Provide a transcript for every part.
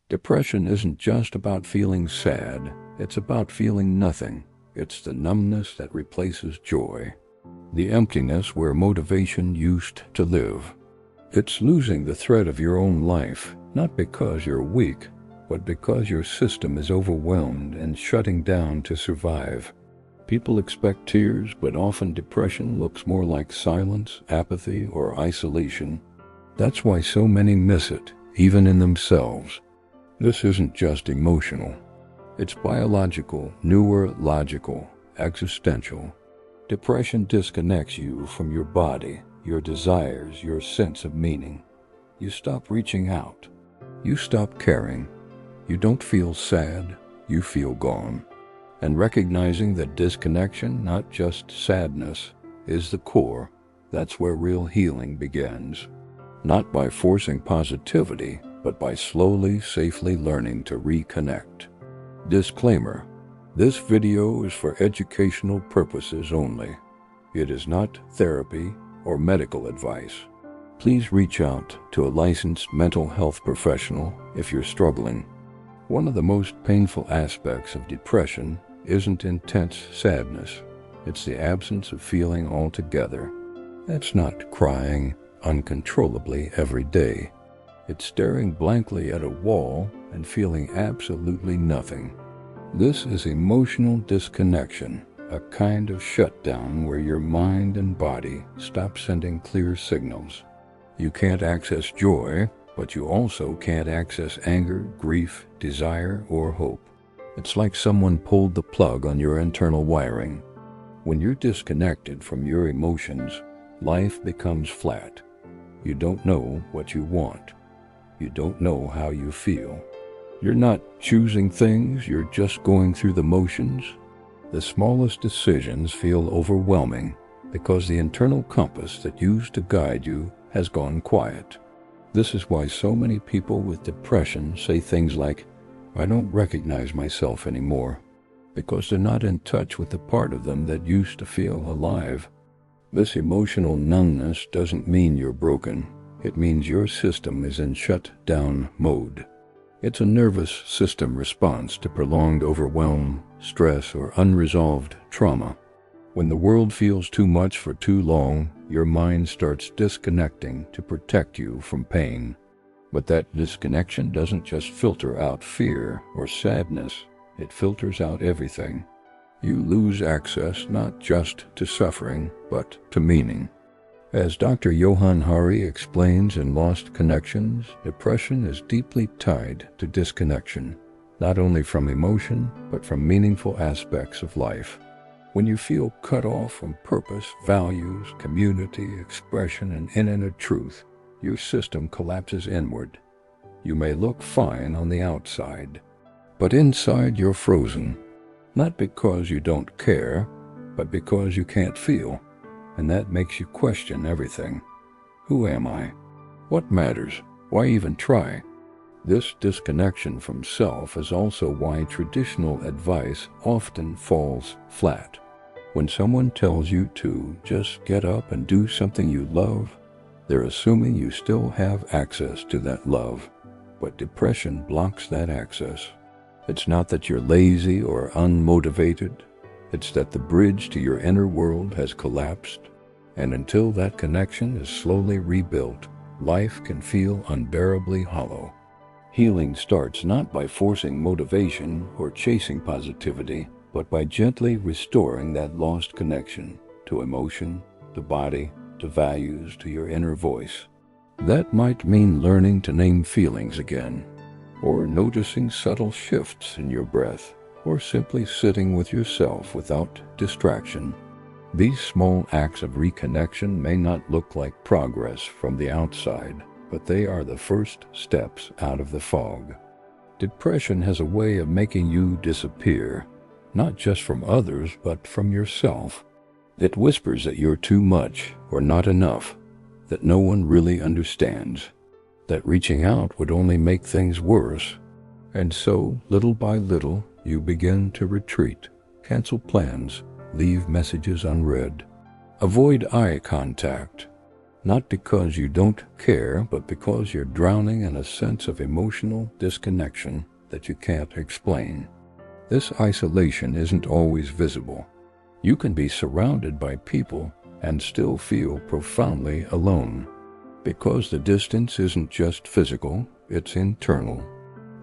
Depression isn't just about feeling sad, it's about feeling nothing. It's the numbness that replaces joy, the emptiness where motivation used to live. It's losing the thread of your own life, not because you're weak, but because your system is overwhelmed and shutting down to survive. People expect tears, but often depression looks more like silence, apathy, or isolation. That's why so many miss it, even in themselves. This isn't just emotional. It's biological, neurological, existential. Depression disconnects you from your body, your desires, your sense of meaning. You stop reaching out. You stop caring. You don't feel sad, you feel gone. And recognizing that disconnection, not just sadness, is the core, that's where real healing begins. Not by forcing positivity, but by slowly, safely learning to reconnect. Disclaimer: this video is for educational purposes only. It is not therapy or medical advice. Please reach out to a licensed mental health professional if you're struggling. One of the most painful aspects of depression isn't intense sadness. It's the absence of feeling altogether. That's not crying uncontrollably every day. It's staring blankly at a wall and feeling absolutely nothing. This is emotional disconnection, a kind of shutdown where your mind and body stop sending clear signals. You can't access joy, but you also can't access anger, grief, desire, or hope. It's like someone pulled the plug on your internal wiring. When you're disconnected from your emotions, life becomes flat. You don't know what you want. You don't know how you feel. You're not choosing things, you're just going through the motions. The smallest decisions feel overwhelming because the internal compass that used to guide you has gone quiet. This is why so many people with depression say things like, "I don't recognize myself anymore," because they're not in touch with the part of them that used to feel alive. This emotional numbness doesn't mean you're broken. It means your system is in shut-down mode. It's a nervous system response to prolonged overwhelm, stress, or unresolved trauma. When the world feels too much for too long, your mind starts disconnecting to protect you from pain. But that disconnection doesn't just filter out fear or sadness, it filters out everything. You lose access not just to suffering, but to meaning. As Dr. Johann Hari explains in Lost Connections, depression is deeply tied to disconnection, not only from emotion, but from meaningful aspects of life. When you feel cut off from purpose, values, community, expression, and inner truth, your system collapses inward. You may look fine on the outside, but inside you're frozen, not because you don't care, but because you can't feel. And that makes you question everything. Who am I? What matters? Why even try? This disconnection from self is also why traditional advice often falls flat. When someone tells you to just get up and do something you love, they're assuming you still have access to that love. But depression blocks that access. It's not that you're lazy or unmotivated. It's that the bridge to your inner world has collapsed, and until that connection is slowly rebuilt, life can feel unbearably hollow. Healing starts not by forcing motivation or chasing positivity, but by gently restoring that lost connection to emotion, to body, to values, to your inner voice. That might mean learning to name feelings again, or noticing subtle shifts in your breath, or simply sitting with yourself without distraction. These small acts of reconnection may not look like progress from the outside, but they are the first steps out of the fog. Depression has a way of making you disappear, not just from others, but from yourself. It whispers that you're too much or not enough, that no one really understands, that reaching out would only make things worse. And so, little by little, you begin to retreat, cancel plans, leave messages unread, avoid eye contact, Not because you don't care, but because you're drowning in a sense of emotional disconnection that you can't explain. This isolation isn't always visible. You can be surrounded by people and still feel profoundly alone, because the distance isn't just physical, it's internal.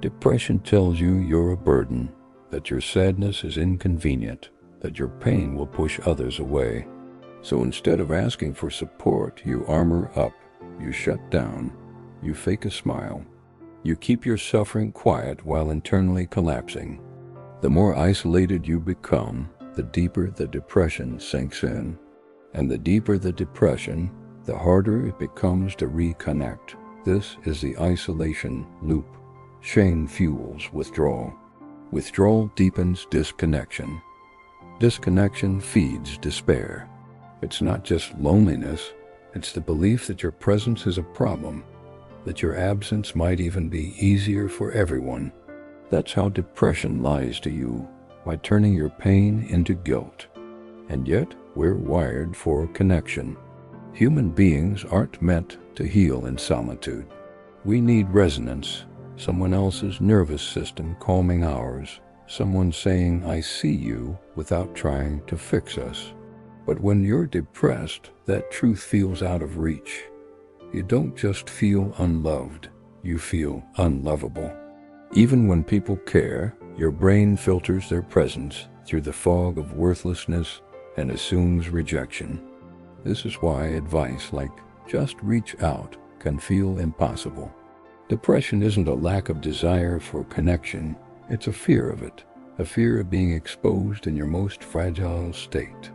Depression tells you you're a burden, that your sadness is inconvenient, that your pain will push others away. So instead of asking for support, you armor up, you shut down, you fake a smile. You keep your suffering quiet while internally collapsing. The more isolated you become, the deeper the depression sinks in. And the deeper the depression, the harder it becomes to reconnect. This is the isolation loop. Shame fuels withdrawal. Withdrawal deepens disconnection. Disconnection feeds despair. It's not just loneliness, it's the belief that your presence is a problem, that your absence might even be easier for everyone. That's how depression lies to you, by turning your pain into guilt. And yet, we're wired for connection. Human beings aren't meant to heal in solitude. We need resonance, someone else's nervous system calming ours, someone saying, "I see you," without trying to fix us. But when you're depressed, that truth feels out of reach. You don't just feel unloved, you feel unlovable. Even when people care, your brain filters their presence through the fog of worthlessness and assumes rejection. This is why advice like "just reach out" can feel impossible. Depression isn't a lack of desire for connection, it's a fear of it, a fear of being exposed in your most fragile state.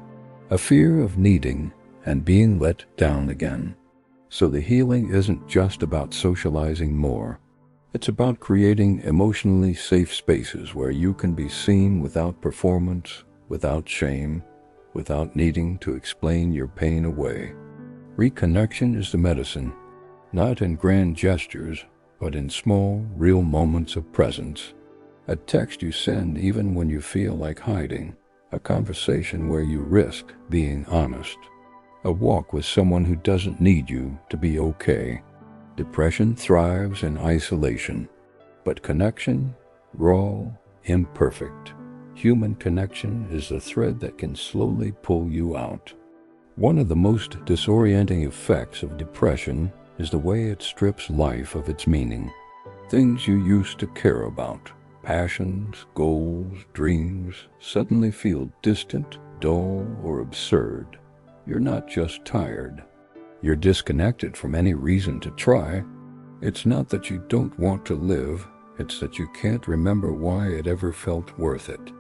A fear of needing and being let down again. So the healing isn't just about socializing more. It's about creating emotionally safe spaces where you can be seen without performance, without shame, without needing to explain your pain away. Reconnection is the medicine, not in grand gestures, but in small, real moments of presence. A text you send even when you feel like hiding. A conversation where you risk being honest. A walk with someone who doesn't need you to be okay. Depression thrives in isolation, but connection, raw, imperfect. Human connection is the thread that can slowly pull you out. One of the most disorienting effects of depression is the way it strips life of its meaning. Things you used to care about, passions, goals, dreams, suddenly feel distant, dull, or absurd. You're not just tired. You're disconnected from any reason to try. It's not that you don't want to live, it's that you can't remember why it ever felt worth it.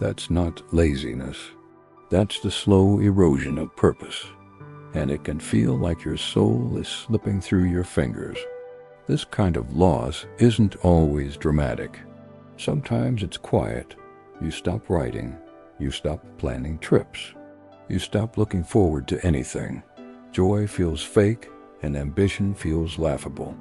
That's not laziness. That's the slow erosion of purpose. And it can feel like your soul is slipping through your fingers. This kind of loss isn't always dramatic. Sometimes it's quiet. You stop writing. You stop planning trips. You stop looking forward to anything. Joy feels fake and ambition feels laughable.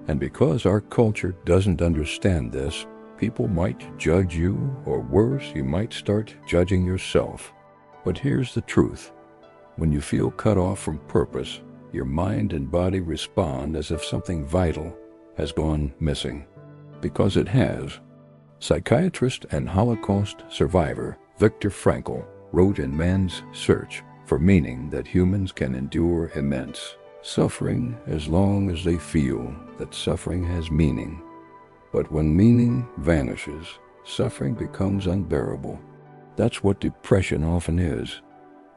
And because our culture doesn't understand this, people might judge you, or worse, you might start judging yourself. But here's the truth. When you feel cut off from purpose, your mind and body respond as if something vital has gone missing. Because it has. Psychiatrist and Holocaust survivor Viktor Frankl wrote in Man's Search for Meaning that humans can endure immense suffering as long as they feel that suffering has meaning. But when meaning vanishes, suffering becomes unbearable. That's what depression often is.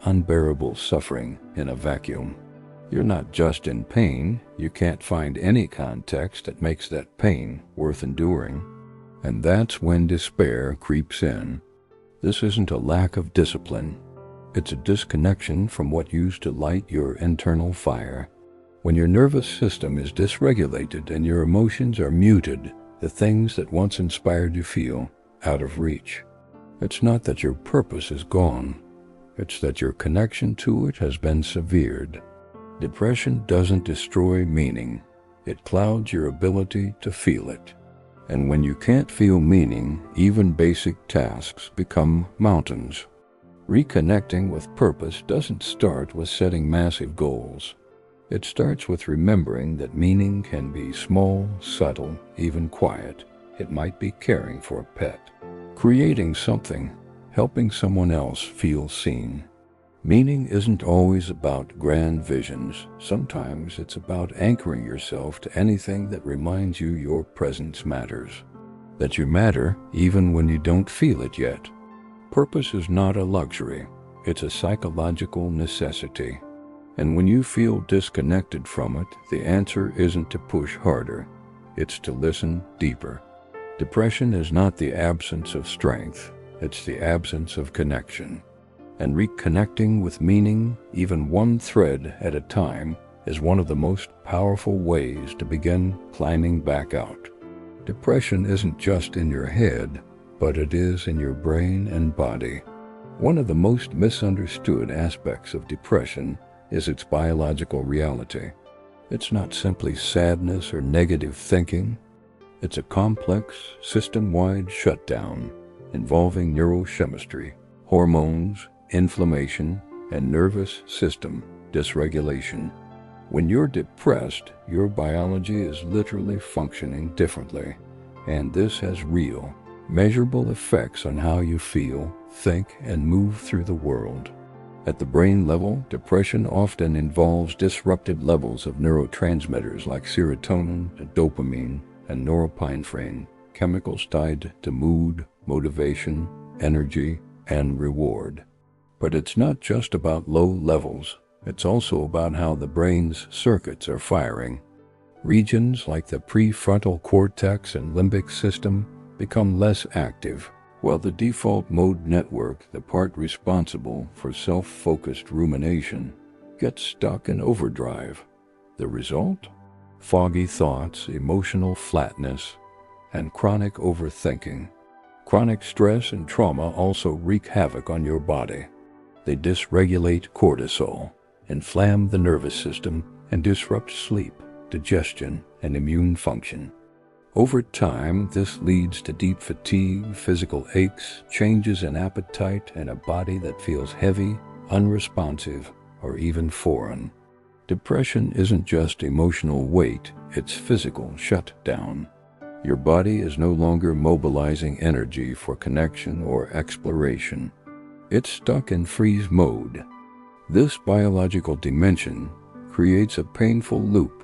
Unbearable suffering in a vacuum. You're not just in pain, you can't find any context that makes that pain worth enduring. And that's when despair creeps in. This isn't a lack of discipline. It's a disconnection from what used to light your internal fire. When your nervous system is dysregulated and your emotions are muted, the things that once inspired you feel out of reach. It's not that your purpose is gone. It's that your connection to it has been severed. Depression doesn't destroy meaning. It clouds your ability to feel it. And when you can't feel meaning, even basic tasks become mountains. Reconnecting with purpose doesn't start with setting massive goals. It starts with remembering that meaning can be small, subtle, even quiet. It might be caring for a pet, creating something, helping someone else feel seen. Meaning isn't always about grand visions. Sometimes it's about anchoring yourself to anything that reminds you your presence matters, that you matter even when you don't feel it yet. Purpose is not a luxury, it's a psychological necessity. And when you feel disconnected from it, the answer isn't to push harder, it's to listen deeper. Depression is not the absence of strength, it's the absence of connection. And reconnecting with meaning, even one thread at a time, is one of the most powerful ways to begin climbing back out. Depression isn't just in your head, but it is in your brain and body. One of the most misunderstood aspects of depression is its biological reality. It's not simply sadness or negative thinking. It's a complex, system-wide shutdown involving neurochemistry, hormones, inflammation, and nervous system dysregulation. When you're depressed, your biology is literally functioning differently, and this has real, measurable effects on how you feel, think, and move through the world. At the brain level, depression often involves disrupted levels of neurotransmitters like serotonin, dopamine, and norepinephrine, chemicals tied to mood, motivation, energy, and reward. But it's not just about low levels, it's also about how the brain's circuits are firing. Regions like the prefrontal cortex and limbic system become less active, while the default mode network, the part responsible for self-focused rumination, gets stuck in overdrive. The result? Foggy thoughts, emotional flatness, and chronic overthinking. Chronic stress and trauma also wreak havoc on your body. They dysregulate cortisol, inflame the nervous system, and disrupt sleep, digestion, and immune function. Over time, this leads to deep fatigue, physical aches, changes in appetite, and a body that feels heavy, unresponsive, or even foreign. Depression isn't just emotional weight, it's physical shutdown. Your body is no longer mobilizing energy for connection or exploration. It's stuck in freeze mode. This biological dimension creates a painful loop.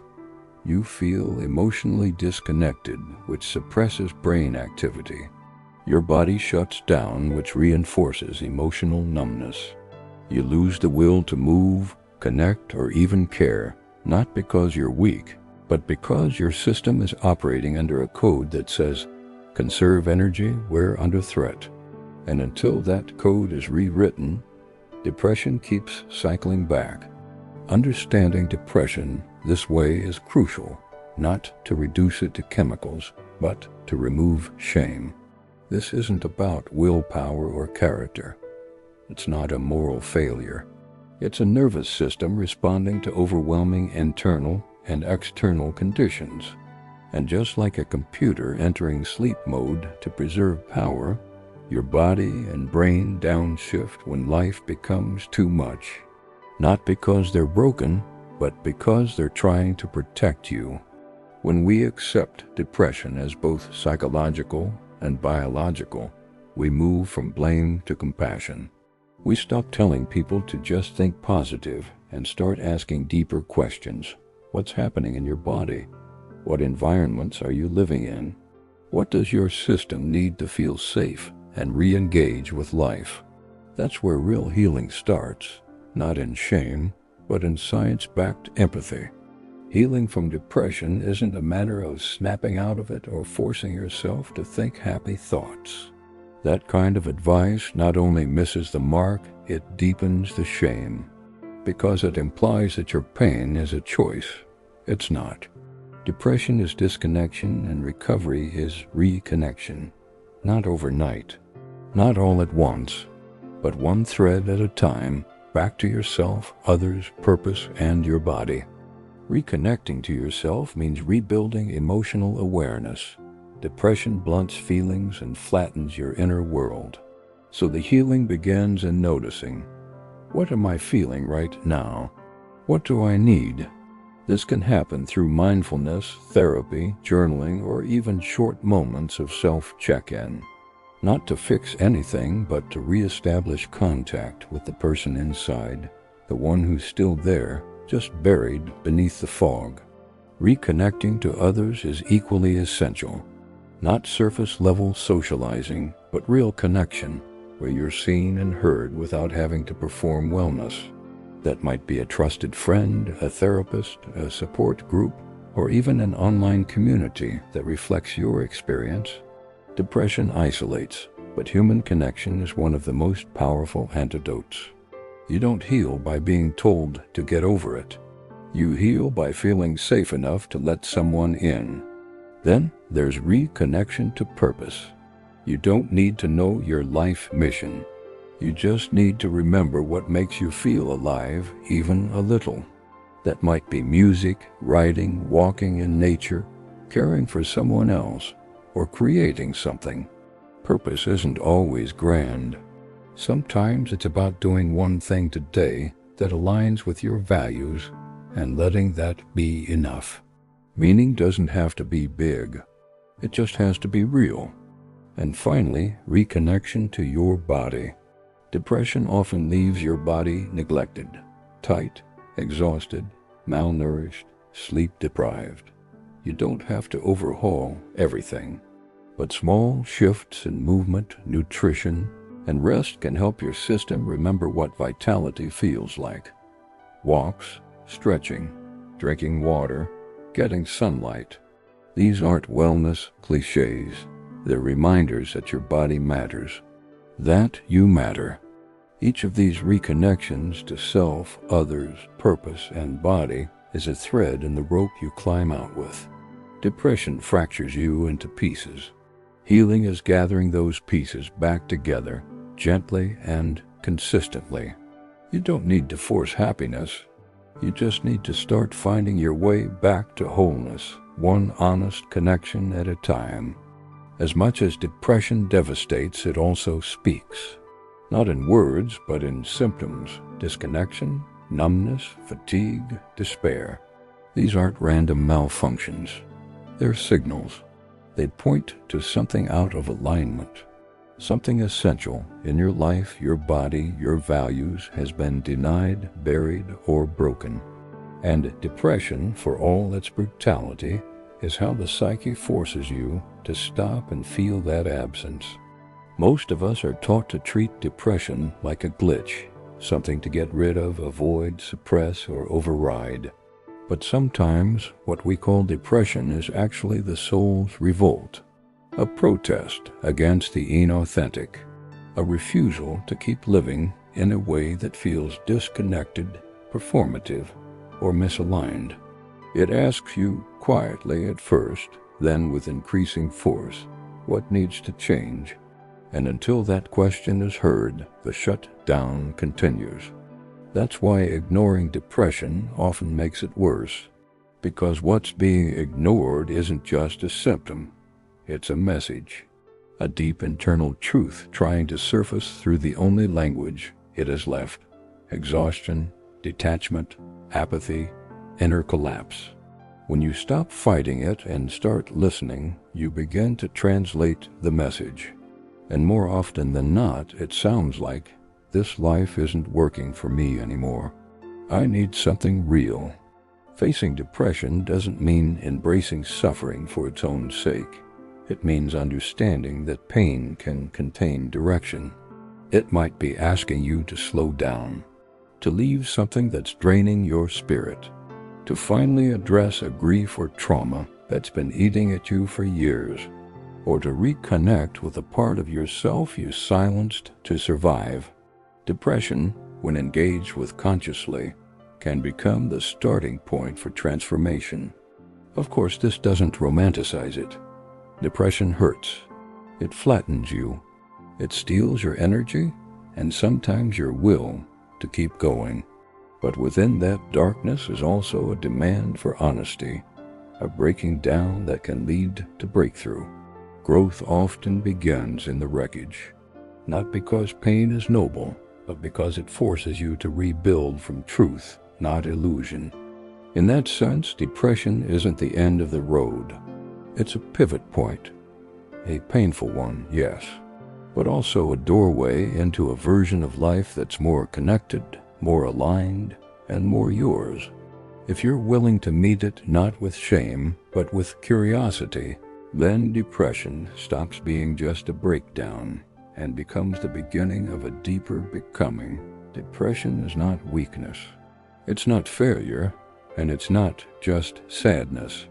You feel emotionally disconnected, which suppresses brain activity. Your body shuts down, which reinforces emotional numbness. You lose the will to move, connect, or even care, not because you're weak, but because your system is operating under a code that says, conserve energy, we're under threat. And until that code is rewritten, depression keeps cycling back. Understanding depression this way is crucial, not to reduce it to chemicals, but to remove shame. This isn't about willpower or character. It's not a moral failure. It's a nervous system responding to overwhelming internal and external conditions. And just like a computer entering sleep mode to preserve power, your body and brain downshift when life becomes too much. Not because they're broken, but because they're trying to protect you. When we accept depression as both psychological and biological, we move from blame to compassion. We stop telling people to just think positive and start asking deeper questions. What's happening in your body? What environments are you living in? What does your system need to feel safe and re-engage with life? That's where real healing starts, not in shame, but in science-backed empathy. Healing from depression isn't a matter of snapping out of it or forcing yourself to think happy thoughts. That kind of advice not only misses the mark, it deepens the shame, because it implies that your pain is a choice. It's not. Depression is disconnection and recovery is reconnection. Not overnight, not all at once, but one thread at a time, back to yourself, others, purpose, and your body. Reconnecting to yourself means rebuilding emotional awareness. Depression blunts feelings and flattens your inner world. So the healing begins in noticing. What am I feeling right now? What do I need? This can happen through mindfulness, therapy, journaling, or even short moments of self-check-in. Not to fix anything, but to reestablish contact with the person inside, the one who's still there, just buried beneath the fog. Reconnecting to others is equally essential. Not surface-level socializing, but real connection, where you're seen and heard without having to perform wellness. That might be a trusted friend, a therapist, a support group, or even an online community that reflects your experience. Depression isolates, but human connection is one of the most powerful antidotes. You don't heal by being told to get over it. You heal by feeling safe enough to let someone in. Then there's reconnection to purpose. You don't need to know your life mission. You just need to remember what makes you feel alive, even a little. That might be music, writing, walking in nature, caring for someone else, or creating something. Purpose isn't always grand. Sometimes it's about doing one thing today that aligns with your values and letting that be enough. Meaning doesn't have to be big. It just has to be real. And finally, reconnection to your body. Depression often leaves your body neglected, tight, exhausted, malnourished, sleep-deprived. You don't have to overhaul everything, but small shifts in movement, nutrition, and rest can help your system remember what vitality feels like. Walks, stretching, drinking water, getting sunlight. These aren't wellness cliches. They're reminders that your body matters, that you matter. Each of these reconnections to self, others, purpose, and body is a thread in the rope you climb out with. Depression fractures you into pieces. Healing is gathering those pieces back together, gently and consistently. You don't need to force happiness. You just need to start finding your way back to wholeness, one honest connection at a time. As much as depression devastates, it also speaks. Not in words, but in symptoms: disconnection, numbness, fatigue, despair. These aren't random malfunctions. They're signals. They point to something out of alignment. Something essential in your life, your body, your values has been denied, buried, or broken. And depression, for all its brutality, is how the psyche forces you to stop and feel that absence. Most of us are taught to treat depression like a glitch, something to get rid of, avoid, suppress, or override. But sometimes what we call depression is actually the soul's revolt, a protest against the inauthentic, a refusal to keep living in a way that feels disconnected, performative, or misaligned. It asks you quietly at first, then with increasing force, what needs to change? And until that question is heard, the shutdown continues. That's why ignoring depression often makes it worse, because what's being ignored isn't just a symptom, it's a message, a deep internal truth trying to surface through the only language it has left: exhaustion, detachment, apathy, inner collapse. When you stop fighting it and start listening, you begin to translate the message. And more often than not, it sounds like, this life isn't working for me anymore. I need something real. Facing depression doesn't mean embracing suffering for its own sake. It means understanding that pain can contain direction. It might be asking you to slow down, to leave something that's draining your spirit, to finally address a grief or trauma that's been eating at you for years, or to reconnect with a part of yourself you silenced to survive. Depression, when engaged with consciously, can become the starting point for transformation. Of course, this doesn't romanticize it. Depression hurts. It flattens you. It steals your energy and sometimes your will to keep going. But within that darkness is also a demand for honesty, a breaking down that can lead to breakthrough. Growth often begins in the wreckage, not because pain is noble, but because it forces you to rebuild from truth, not illusion. In that sense, depression isn't the end of the road. It's a pivot point. A painful one, yes, but also a doorway into a version of life that's more connected, more aligned, and more yours. If you're willing to meet it not with shame, but with curiosity, then depression stops being just a breakdown and becomes the beginning of a deeper becoming. Depression is not weakness. It's not failure, and it's not just sadness.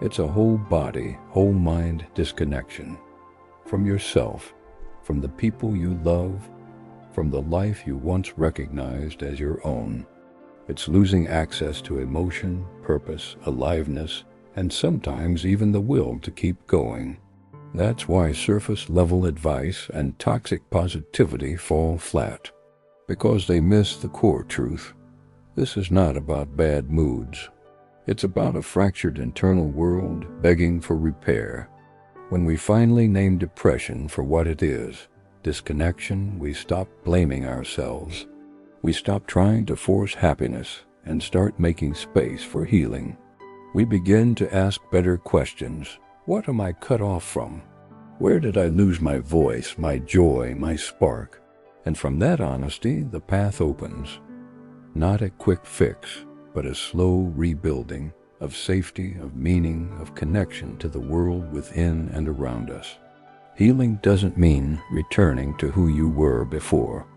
It's a whole body, whole mind disconnection from yourself, from the people you love, from the life you once recognized as your own. It's losing access to emotion, purpose, aliveness, and sometimes even the will to keep going. That's why surface-level advice and toxic positivity fall flat, because they miss the core truth. This is not about bad moods. It's about a fractured internal world begging for repair. When we finally name depression for what it is, disconnection, we stop blaming ourselves. We stop trying to force happiness and start making space for healing. We begin to ask better questions. What am I cut off from? Where did I lose my voice, my joy, my spark? And from that honesty, the path opens. Not a quick fix, but a slow rebuilding of safety, of meaning, of connection to the world within and around us. Healing doesn't mean returning to who you were before.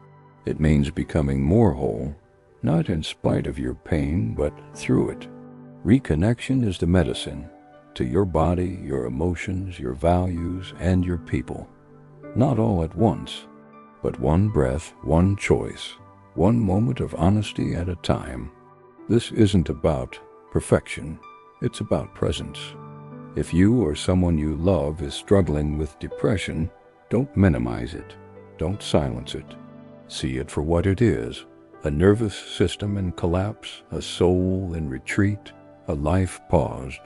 It means becoming more whole, not in spite of your pain, but through it. Reconnection is the medicine to your body, your emotions, your values, and your people. Not all at once, but one breath, one choice, one moment of honesty at a time. This isn't about perfection. It's about presence. If you or someone you love is struggling with depression, don't minimize it. Don't silence it. See it for what it is, a nervous system in collapse, a soul in retreat, a life paused.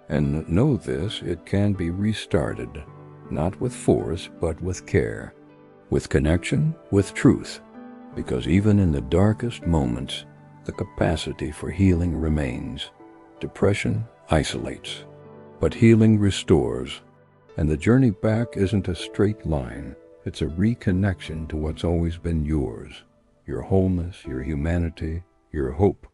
And know this, it can be restarted, not with force, but with care, with connection, with truth, because even in the darkest moments, the capacity for healing remains. Depression isolates, but healing restores, and the journey back isn't a straight line. It's a reconnection to what's always been yours, your wholeness, your humanity, your hope.